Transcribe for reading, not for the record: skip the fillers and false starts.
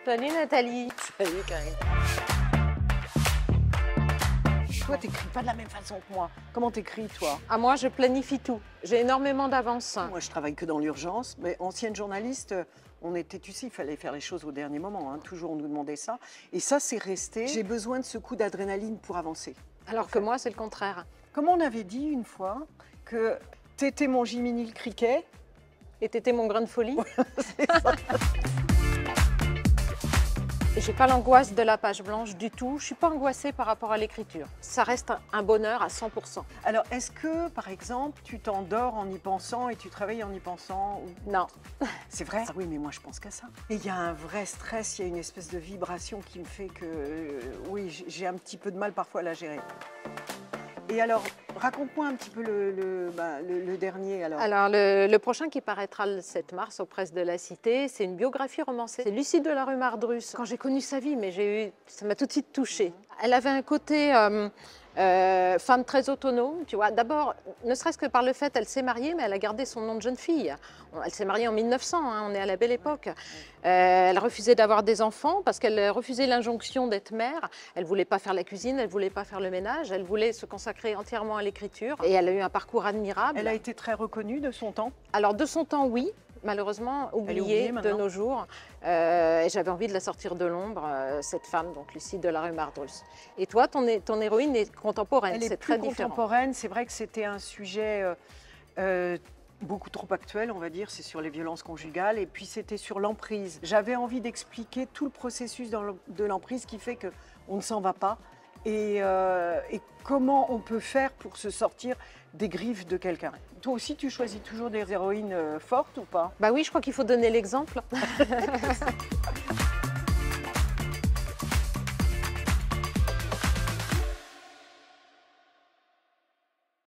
Salut Nathalie. Salut Karine. Toi, t'écris pas de la même façon que moi. Comment t'écris, toi? Ah, moi, je planifie tout. J'ai énormément d'avance. Moi, je travaille que dans l'urgence, mais ancienne journaliste, on était, tu sais, il fallait faire les choses au dernier moment. Hein. Toujours, on nous demandait ça. Et ça, c'est resté. J'ai besoin de ce coup d'adrénaline pour avancer. Alors que moi, c'est le contraire. Comme on avait dit une fois que t'étais mon Jiminy le criquet. Et t'étais mon grain de folie. C'est ça. Et j'ai pas l'angoisse de la page blanche du tout. Je suis pas angoissée par rapport à l'écriture. Ça reste un bonheur à 100%. Alors, est-ce que, par exemple, tu t'endors en y pensant et tu travailles en y pensant ou... Non. C'est vrai? Ah oui, mais moi, je pense qu'à ça. Et il y a un vrai stress, il y a une espèce de vibration qui me fait que, oui, j'ai un petit peu de mal parfois à la gérer. Et alors, raconte-moi un petit peu le dernier. Alors, le prochain qui paraîtra le 7 mars aux Presses de la Cité, c'est une biographie romancée. C'est Lucie de la rue Mardrus. Quand j'ai connu sa vie, mais ça m'a tout de suite touchée. Elle avait un côté femme très autonome, tu vois. D'abord, ne serait-ce que par le fait, elle s'est mariée, mais elle a gardé son nom de jeune fille. Elle s'est mariée en 1900, hein, on est à la belle époque. Elle refusait d'avoir des enfants parce qu'elle refusait l'injonction d'être mère. Elle ne voulait pas faire la cuisine, elle ne voulait pas faire le ménage, elle voulait se consacrer entièrement à l'écriture. Et elle a eu un parcours admirable. Elle a été très reconnue de son temps? Alors, de son temps, oui. Malheureusement oubliée de nos jours. Et j'avais envie de la sortir de l'ombre, cette femme, donc Lucie de la rue Mardrus. Et toi, ton héroïne est contemporaine, c'est très différent. Contemporaine, c'est vrai que c'était un sujet beaucoup trop actuel, on va dire, c'est sur les violences conjugales, et puis c'était sur l'emprise. J'avais envie d'expliquer tout le processus de l'emprise qui fait qu'on ne s'en va pas, et comment on peut faire pour se sortir des griffes de quelqu'un. Toi aussi, tu choisis toujours des héroïnes fortes ou pas? Bah oui, je crois qu'il faut donner l'exemple.